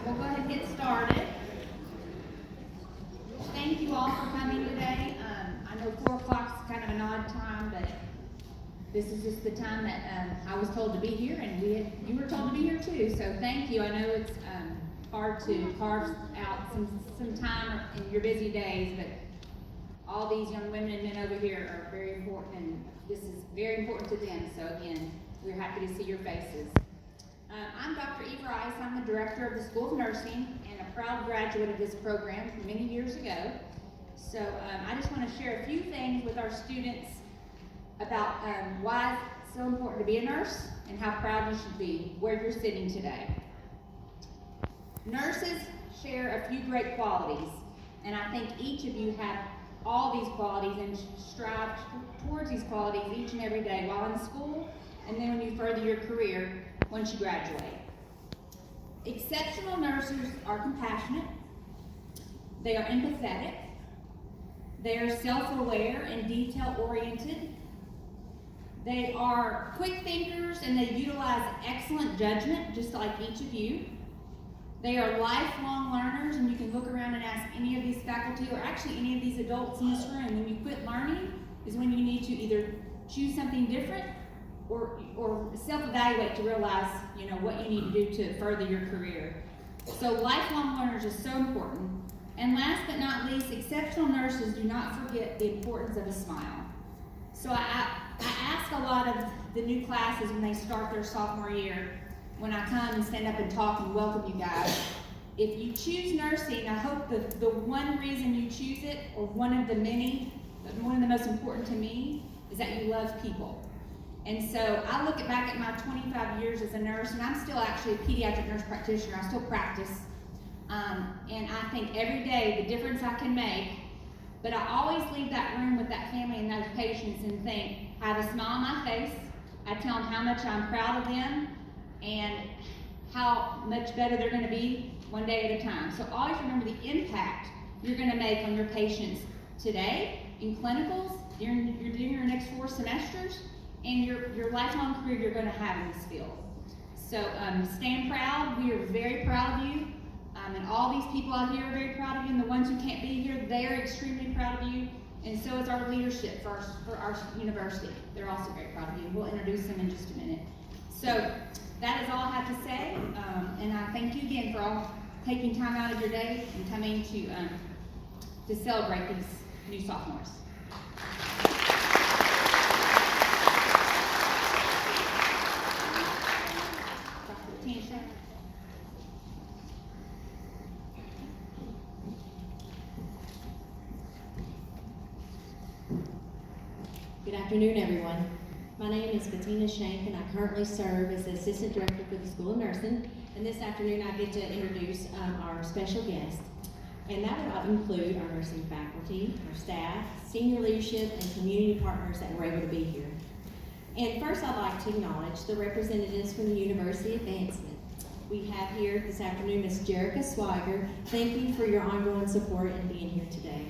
We'll go ahead and get started. Thank you all for coming today. I know 4 o'clock is kind of an odd time, but this is just the time that I was told to be here, and you were told to be here too. So thank you. I know it's hard to carve out some time in your busy days, but all these young women and men over here are very important, and this is very important to them. So again, we're happy to see your faces. I'm Dr. Eva Rice. I'm the director of the School of Nursing and a proud graduate of this program from many years ago. So I just want to share a few things with our students about why it's so important to be a nurse and how proud you should be where you're sitting today. Nurses share a few great qualities, and I think each of you have all these qualities and strive towards these qualities each and every day while in school and then when you further your career once you graduate. Exceptional nurses are compassionate, they are empathetic, they are self-aware and detail-oriented, they are quick thinkers and they utilize excellent judgment just like each of you. They are lifelong learners, and you can look around and ask any of these faculty or actually any of these adults in this room, when you quit learning is when you need to either choose something different or self-evaluate to realize, what you need to do to further your career. So lifelong learners is so important. And last but not least, exceptional nurses do not forget the importance of a smile. So I ask a lot of the new classes when they start their sophomore year, when I come and stand up and talk and welcome you guys, if you choose nursing, I hope the one reason you choose it, or one of the many, one of the most important to me, is that you love people. And so I look back at my 25 years as a nurse, and I'm still actually a pediatric nurse practitioner. I still practice. And I think every day the difference I can make, but I always leave that room with that family and those patients and think, I have a smile on my face. I tell them how much I'm proud of them and how much better they're going to be one day at a time. So always remember the impact you're going to make on your patients today, in clinicals, during your next 4 semesters, and your lifelong career you're going to have in this field. So stand proud. We are very proud of you. And all these people out here are very proud of you, and the ones who can't be here, they are extremely proud of you, and so is our leadership for our university. They're also very proud of you. We'll introduce them in just a minute. So that is all I have to say, and I thank you again for all taking time out of your day and coming to celebrate these new sophomores. Good afternoon, everyone. My name is Bettina Shank, and I currently serve as the Assistant Director for the School of Nursing. And this afternoon, I get to introduce our special guest. And that would include our nursing faculty, our staff, senior leadership, and community partners that were able to be here. And first, I'd like to acknowledge the representatives from the University Advancement. We have here this afternoon Ms. Jerica Swiger. Thank you for your ongoing support and being here today.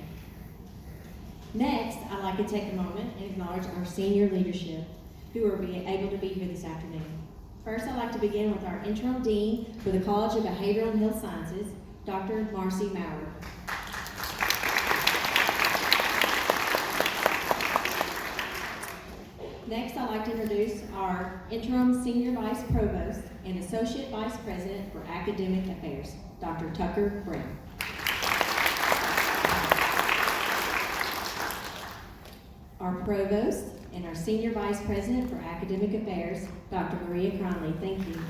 Next, I'd like to take a moment and acknowledge our senior leadership who are able to be here this afternoon. First, I'd like to begin with our interim dean for the College of Behavioral and Health Sciences, Dr. Marcy Maurer. Next, I'd like to introduce our interim senior vice provost and associate vice president for academic affairs, Dr. Tucker Brown. Our provost and our senior vice president for academic affairs, Dr. Maria Cronley. Thank you.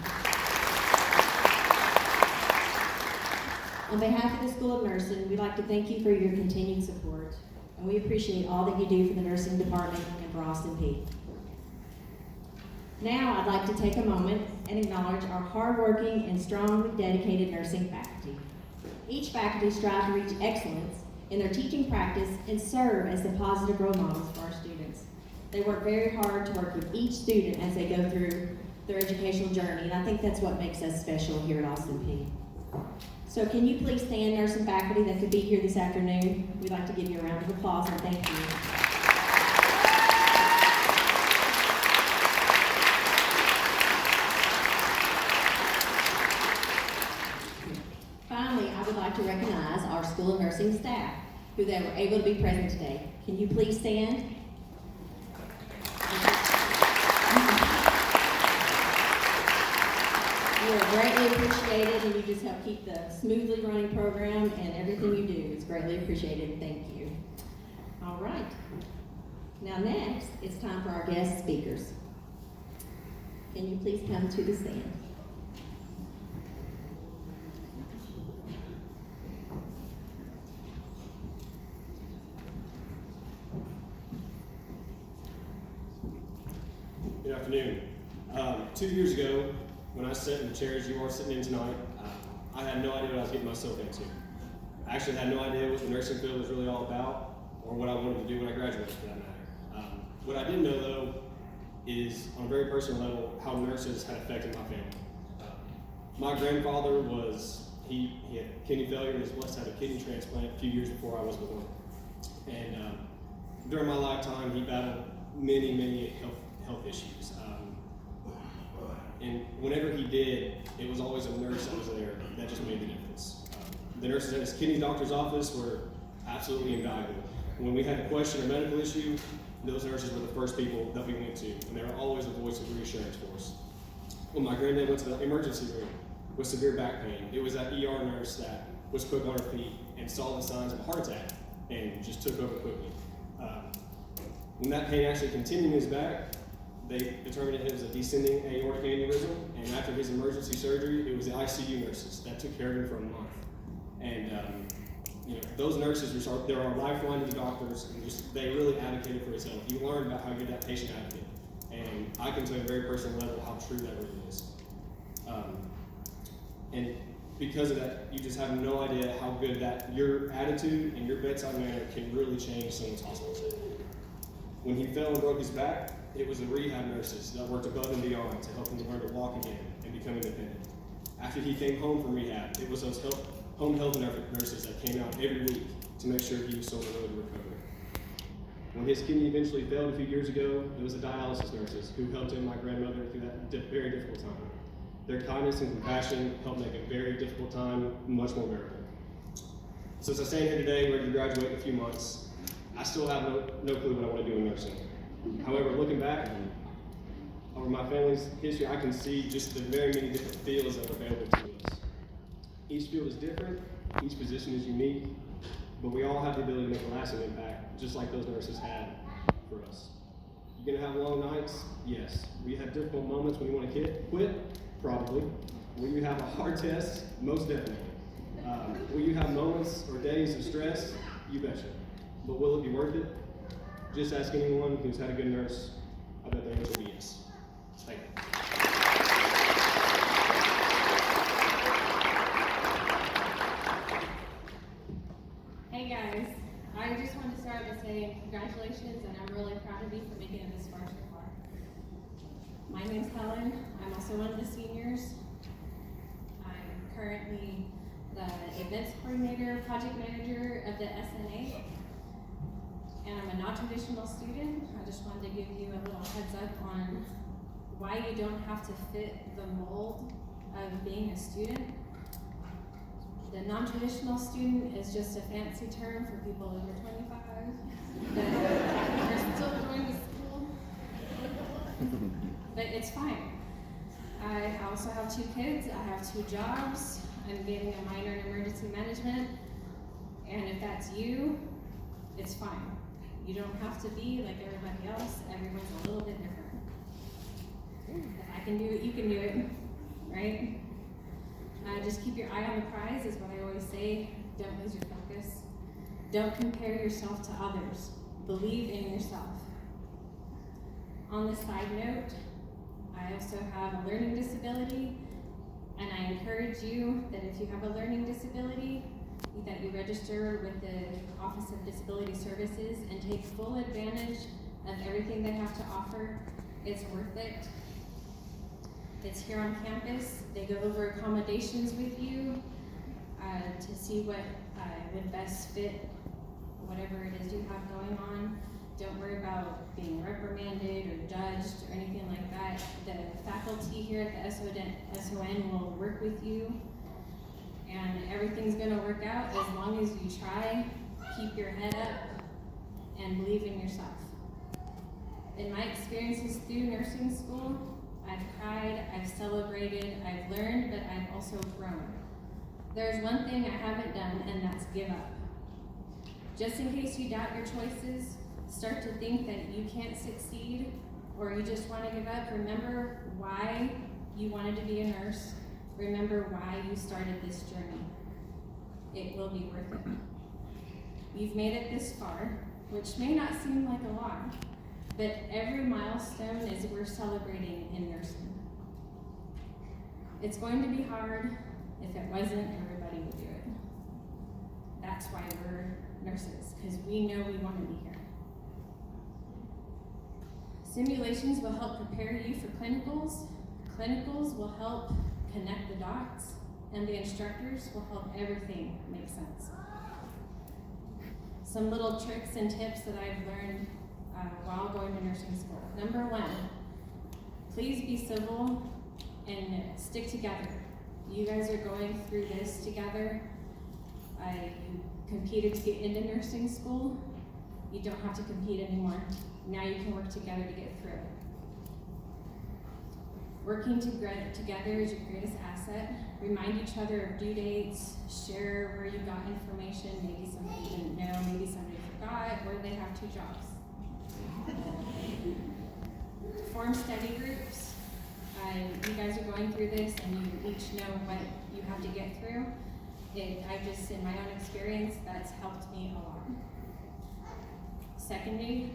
On behalf of the School of Nursing, we'd like to thank you for your continued support, and we appreciate all that you do for the nursing department and for Austin Peay. Now, I'd like to take a moment and acknowledge our hardworking and strongly dedicated nursing faculty. Each faculty strives to reach excellence in their teaching practice and serve as the positive role models for our students. They work very hard to work with each student as they go through their educational journey, and I think that's what makes us special here at Austin Peay. So can you please stand, nursing faculty that could be here this afternoon? We'd like to give you a round of applause and thank you. Finally, I would like to recognize our School of Nursing staff who they were able to be present today. Can you please stand? You are greatly appreciated, and you just help keep the smoothly running program, and everything you do is greatly appreciated. Thank you. All right. Now next, it's time for our guest speakers. Can you please come to the stand? Good afternoon. 2 years ago, when I sat in the chairs you are sitting in tonight, I had no idea what I was getting myself into. I actually had no idea what the nursing field was really all about, or what I wanted to do when I graduated, for that matter. What I did know, though, is on a very personal level, how nurses had affected my family. My grandfather he had kidney failure and was blessed to have a kidney transplant a few years before I was born. And during my lifetime, he battled many health issues. And whenever he did, it was always a nurse that was there that just made the difference. The nurses at his kidney doctor's office were absolutely invaluable. When we had a question or medical issue, those nurses were the first people that we went to, and they were always a voice of reassurance for us. When my granddad went to the emergency room with severe back pain, it was that ER nurse that was quick on her feet and saw the signs of a heart attack and just took over quickly. When that pain actually continued in his back, they determined it was a descending aortic aneurysm, and after his emergency surgery, it was the ICU nurses that took care of him for a month. And those nurses, they're our lifeline to the doctors, and they really advocated for his health. You learn about how you're that patient advocate, and I can tell you at a very personal level how true that really is. And because of that, you just have no idea how good that your attitude and your bedside manner can really change someone's hospital setting. When he fell and broke his back, it was the rehab nurses that worked above and beyond to help him to learn to walk again and become independent. After he came home from rehab, it was those home health nurses that came out every week to make sure he was still on the road to recovery. When his kidney eventually failed a few years ago, it was the dialysis nurses who helped him and my grandmother through that very difficult time. Their kindness and compassion helped make a very difficult time much more bearable. Since I stand here today, ready to graduate in a few months, I still have no clue what I want to do in nursing. However, looking back over my family's history, I can see just the very many different fields that are available to us. Each field is different, each position is unique, but we all have the ability to make a lasting impact, just like those nurses had for us. You're gonna have long nights? Yes. Will you have difficult moments when you want to quit? Probably. Will you have a hard test? Most definitely. Will you have moments or days of stress? You betcha. But will it be worth it? Just ask anyone who's had a good nurse. I bet the answer will be yes. Thank you. Hey guys, I just wanted to start by saying congratulations, and I'm really proud of you for making it this far so far. My name's Helen. I'm also one of the seniors. I'm currently the events coordinator, project manager of the SNA. And I'm a non-traditional student. I just wanted to give you a little heads up on why you don't have to fit the mold of being a student. The non-traditional student is just a fancy term for people over 25 that are still going to school. But it's fine. I also have 2 kids. I have 2 jobs. I'm getting a minor in emergency management. And if that's you, it's fine. You don't have to be like everybody else. Everyone's a little bit different. If I can do it, you can do it, right? Just keep your eye on the prize is what I always say. Don't lose your focus. Don't compare yourself to others. Believe in yourself. On the side note, I also have a learning disability, and I encourage you that if you have a learning disability, that you register with the Office of Disability Services and take full advantage of everything they have to offer. It's worth it. It's here on campus. They go over accommodations with you to see what would best fit whatever it is you have going on. Don't worry about being reprimanded or judged or anything like that. The faculty here at the SoN will work with you, and everything's gonna work out as long as you try, keep your head up, and believe in yourself. In my experiences through nursing school, I've cried, I've celebrated, I've learned, but I've also grown. There's one thing I haven't done, and that's give up. Just in case you doubt your choices, start to think that you can't succeed, or you just want to give up, remember why you wanted to be a nurse. Remember why you started this journey. It will be worth it. You've made it this far, which may not seem like a lot, but every milestone is worth celebrating in nursing. It's going to be hard. If it wasn't, everybody would do it. That's why we're nurses, because we know we want to be here. Simulations will help prepare you for clinicals. Clinicals will help connect the dots, and the instructors will help everything make sense. Some little tricks and tips that I've learned while going to nursing school. Number one, please be civil and stick together. You guys are going through this together. You competed to get into nursing school. You don't have to compete anymore. Now you can work together to get through it. Working together is your greatest asset. Remind each other of due dates, share where you got information. Maybe somebody didn't know, maybe somebody forgot, or they have 2 jobs. Form study groups. You guys are going through this and you each know what you have to get through. In my own experience, that's helped me a lot. Secondly,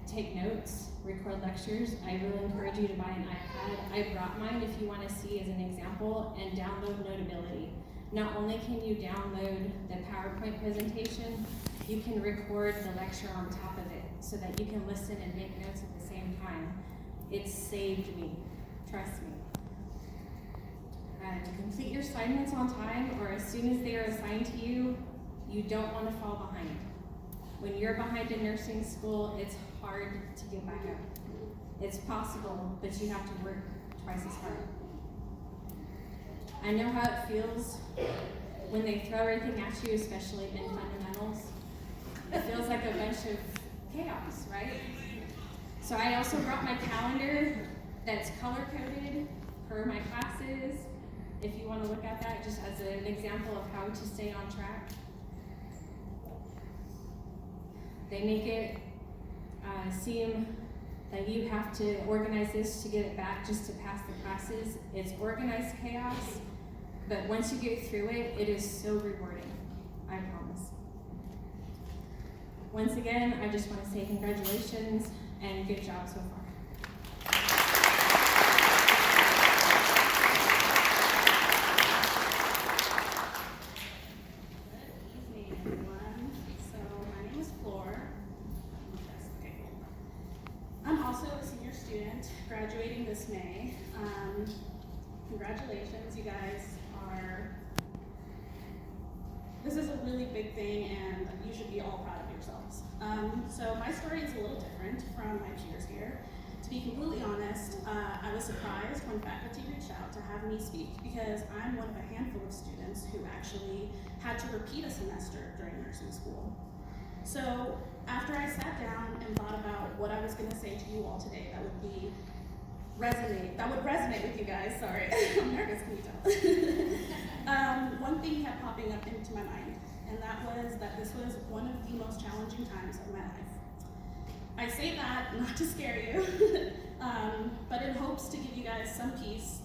take notes, record lectures. I really encourage you to buy an iPad. I brought mine if you want to see as an example, and download Notability. Not only can you download the PowerPoint presentation, you can record the lecture on top of it so that you can listen and make notes at the same time. It's saved me, trust me. Complete your assignments on time, or as soon as they are assigned to you, you don't want to fall behind. When you're behind in nursing school, it's hard to get back up. It's possible, but you have to work twice as hard. I know how it feels when they throw everything at you, especially in fundamentals. It feels like a bunch of chaos, right? So I also brought my calendar that's color-coded per my classes. If you want to look at that just as an example of how to stay on track. They make it seem that you have to organize this to get it back just to pass the classes. It's organized chaos, but once you get through it, it is so rewarding, I promise. Once again, I just want to say congratulations and good job so far. Graduating this May. Congratulations, you guys this is a really big thing and you should be all proud of yourselves. So my story is a little different from my peers here. To be completely honest, I was surprised when faculty reached out to have me speak because I'm one of a handful of students who actually had to repeat a semester during nursing school. So after I sat down and thought about what I was going to say to you all today that would resonate with you guys, sorry, I'm nervous, can you tell? One thing kept popping up into my mind, and that was that this was one of the most challenging times of my life. I say that not to scare you, but in hopes to give you guys some peace,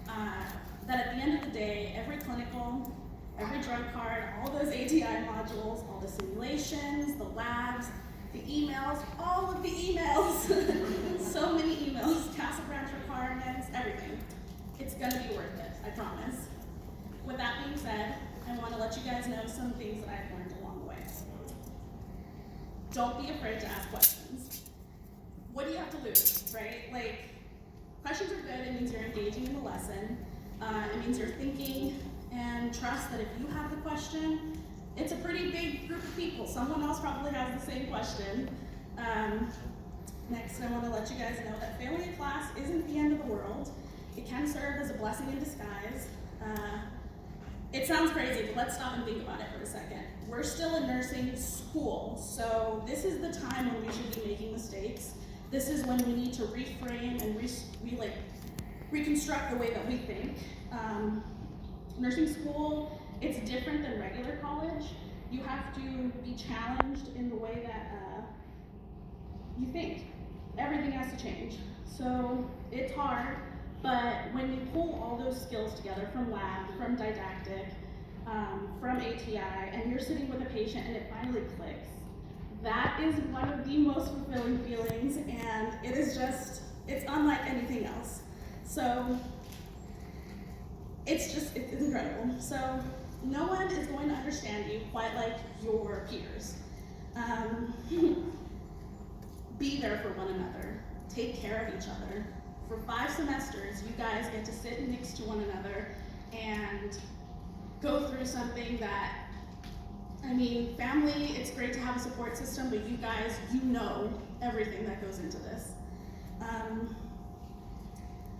that at the end of the day, every clinical, every drug card, all those ATI modules, all the simulations, the labs, the emails, all of the emails, so many emails, CASA branch requirements, everything. It's gonna be worth it, I promise. With that being said, I wanna let you guys know some things that I've learned along the way. Don't be afraid to ask questions. What do you have to lose, right? Like, questions are good, it means you're engaging in the lesson. It means you're thinking, and trust that if you have the question, it's a pretty big group of people. Someone else probably has the same question. Next, I want to let you guys know that failing a class isn't the end of the world. It can serve as a blessing in disguise. it sounds crazy, but let's stop and think about it for a second. We're still in nursing school, so this is the time when we should be making mistakes. This is when we need to reframe and reconstruct the way that we think. Nursing school, it's different than regular college. You have to be challenged in the way that you think. Everything has to change. So it's hard, but when you pull all those skills together from lab, from didactic, from ATI, and you're sitting with a patient and it finally clicks, that is one of the most fulfilling feelings, and it is just, it's unlike anything else. So it's incredible. So no one is going to understand you quite like your peers. Be there for one another. Take care of each other. For 5 semesters, you guys get to sit next to one another and go through something that, I mean, family, it's great to have a support system, but you guys, you know everything that goes into this.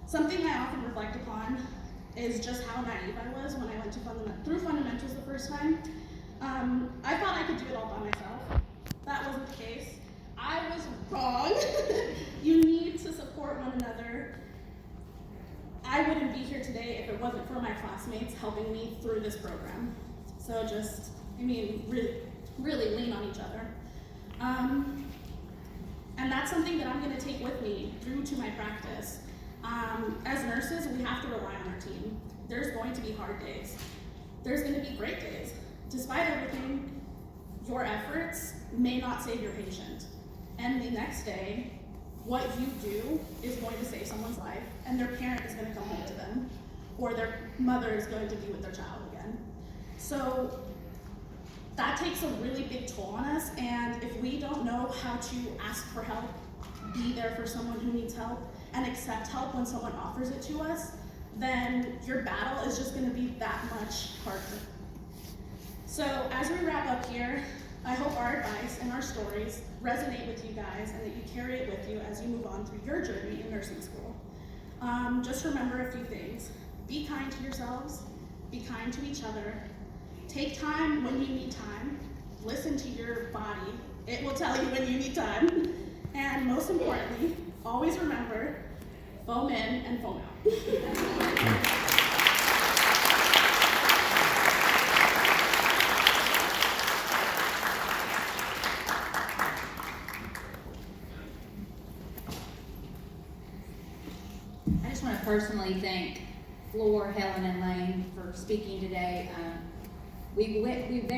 Something I often reflect upon is just how naive I was when I went to through fundamentals the first time. I thought I could do it all by myself. That wasn't the case. I was wrong. You need to support one another. I wouldn't be here today if it wasn't for my classmates helping me through this program. So just, I mean, really lean on each other. And that's something that I'm gonna take with me through to my practice. As nurses, we have to rely on our team. There's going to be hard days. There's gonna be great days. Despite everything, your efforts may not save your patient. And the next day, what you do is going to save someone's life, and their parent is gonna come home to them, or their mother is going to be with their child again. So that takes a really big toll on us, and if we don't know how to ask for help, be there for someone who needs help, and accept help when someone offers it to us, then your battle is just gonna be that much harder. So as we wrap up here, I hope our advice and our stories resonate with you guys and that you carry it with you as you move on through your journey in nursing school. Just remember a few things. Be kind to yourselves, be kind to each other, take time when you need time, listen to your body, it will tell you when you need time, and most importantly, always remember, foam in and foam out. I just want to personally thank Floor, Helen, and Lane for speaking today. They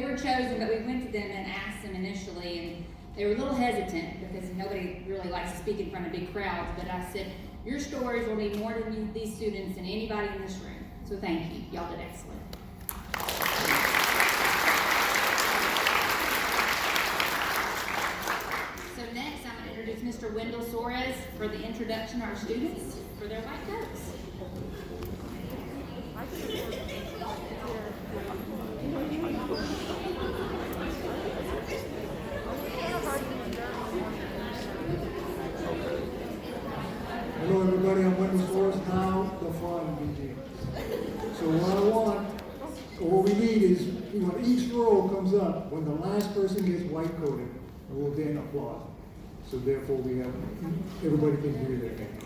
were chosen, but we went to them and asked them initially, and they were a little hesitant because nobody really likes to speak in front of big crowds, but I said, your stories will mean more to these students than anybody in this room. So thank you. Y'all did excellent. So next, I'm going to introduce Mr. Wendell Suarez for the introduction to our students for their white coats. Hello everybody, I'm Wendell Suarez. Now the fun begins. So what we need is, when each row comes up, when the last person gets white coated, we'll then applaud. So therefore we have, everybody can hear their name.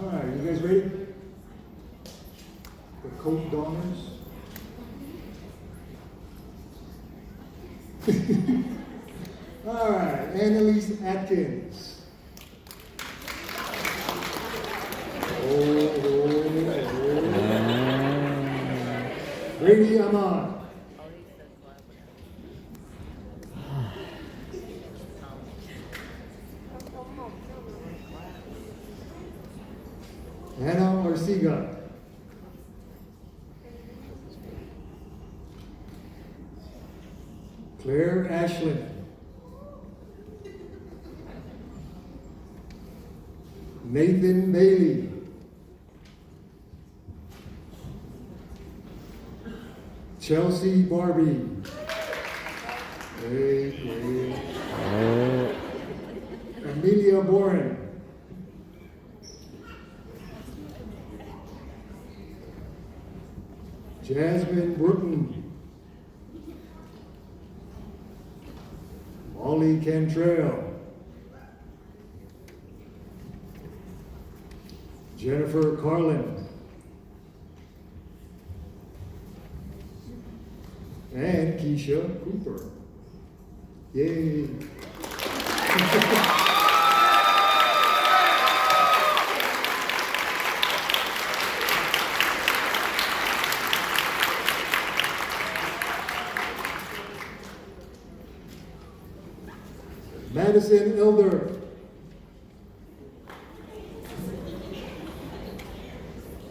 All right, you guys ready? The coat donners. All right, Annalise Atkins. Brady Ahmad. Hannah Orsiga. Claire Ashland. Nathan Bailey. Chelsea Barbie. Hey. And Cynthia Boren. Jasmine Bruton. Molly Cantrell. Jennifer Carlin. And Keisha Cooper. Yay. Madison Elder.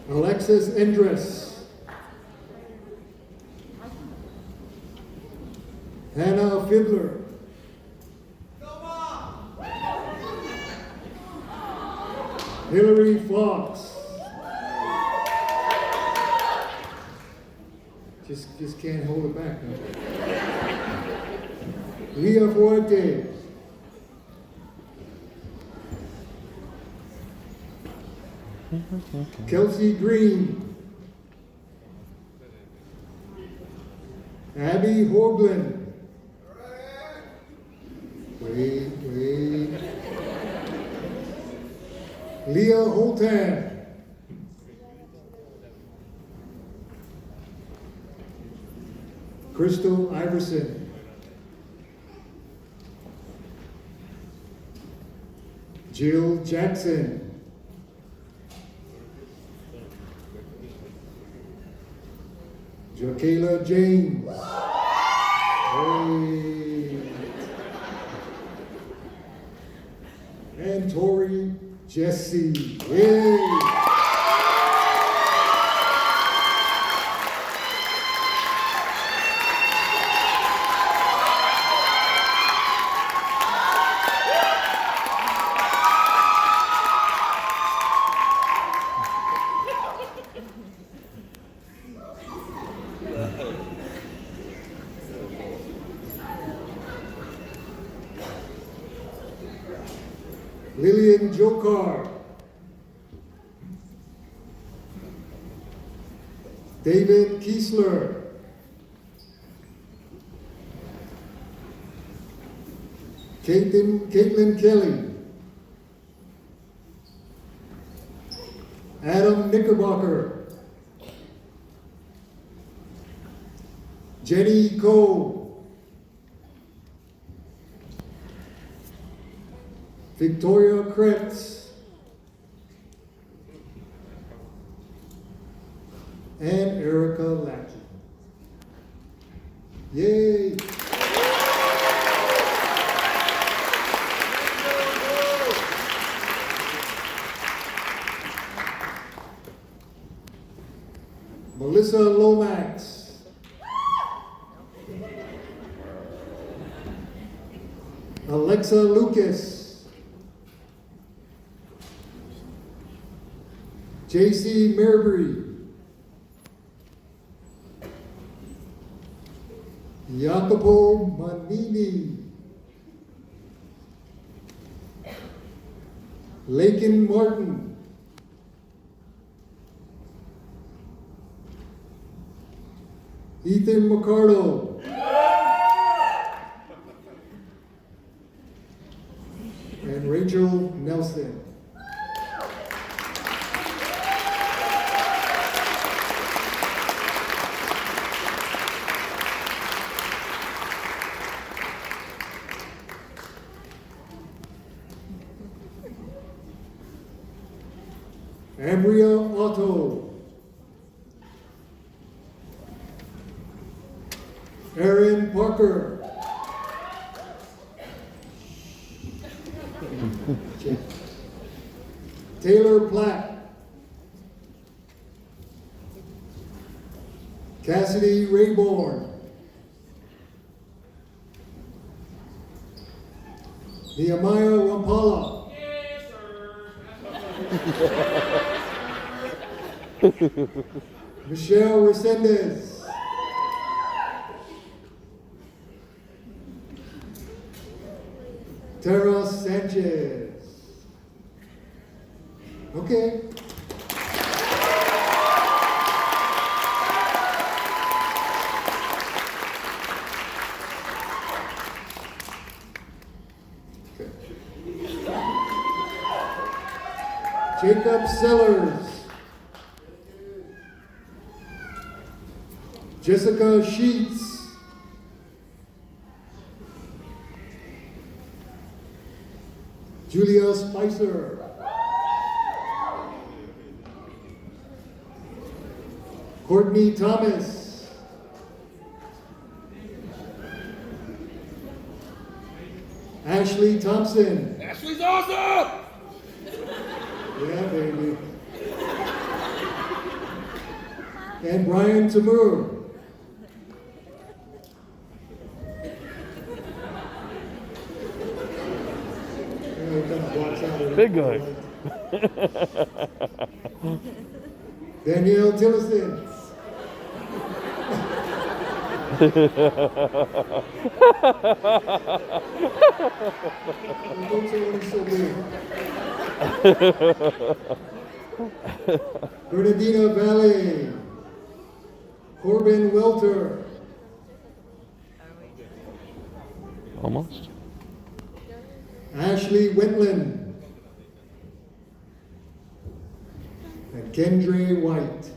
Alexis Endress. Hannah Fiddler. Hillary Fox. Just can't hold it back. No? Leah Fuerte. Kelsey Green. Abby Hoagland. Wait. Leah Holtan. Crystal Iverson. Jill Jackson. Jakayla James. Hey. And Tori Jesse. Yay. Lillian Jokar. David Kiesler. Caitlin Kelly. Adam Knickerbocker. Jenny Cole. Victoria Kretz. And Erica Lackey. Yay! Melissa Lomax. Alexa Lucas. J.C. Marbury. Jacopo Manini. Lakin Martin. Ethan McCardle. And Rachel Nelson. Ambria Otto. Aaron Parker. Taylor Platt. Cassidy Rayborn. Nehemiah Wampala. Michelle Resendez. Tara Sanchez. Okay. Okay. Jacob Sellers. Jessica Sheets. Julia Spicer. Courtney Thomas. Ashley Thompson. Ashley's awesome! Yeah, baby. And Brian Tamur. Big guy. Danielle Tillison. Don't say what he's so big. Bernardina Valley. Corbin Welter. Almost. Ashley Whitland. And Kendra White.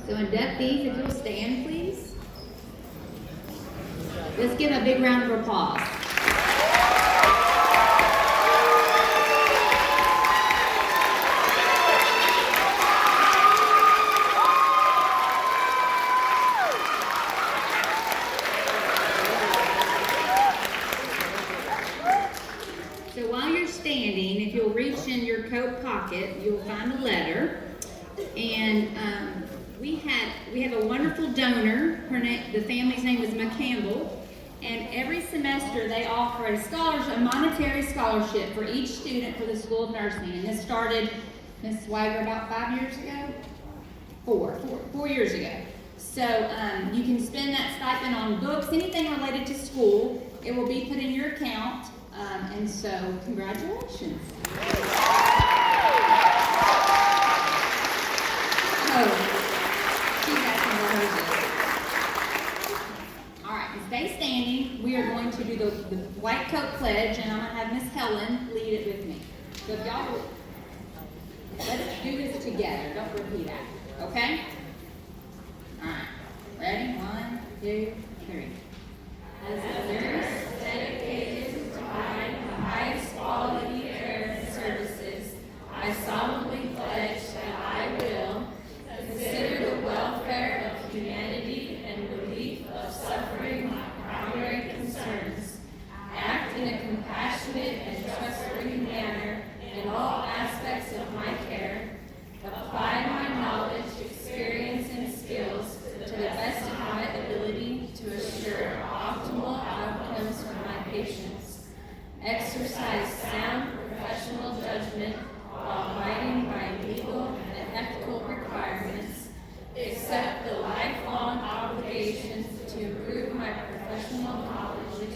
So inductees, if you'll stand, please. Let's give a big round of applause. So while you're standing, if you'll reach in your coat pocket, you'll find a letter. And we have a wonderful donor. The family's name is McCampbell, and every semester they offer a scholarship, a monetary scholarship for each student for the School of Nursing. And this started, Ms. Swagger, about 5 years ago? Four years ago. So you can spend that stipend on books, anything related to school. It will be put in your account, and so congratulations. Stay standing. We are going to do the white coat pledge, and I'm going to have Miss Helen lead it with me. So if y'all will, let's do this together. Don't repeat that. Okay? All right. Ready? 1, 2, 3. As a nurse dedicated to provide the highest quality care and services, I solemnly pledge that I will consider the welfare of humanity and relief of suffering my primary concerns, act in a compassionate and trustworthy manner in all aspects of my care, apply my knowledge, experience, and skills to the best of my ability to assure optimal outcomes for my patients, exercise sound professional judgment while abiding by legal and ethical requirements, accept the lifelong obligations to improve my professional knowledge and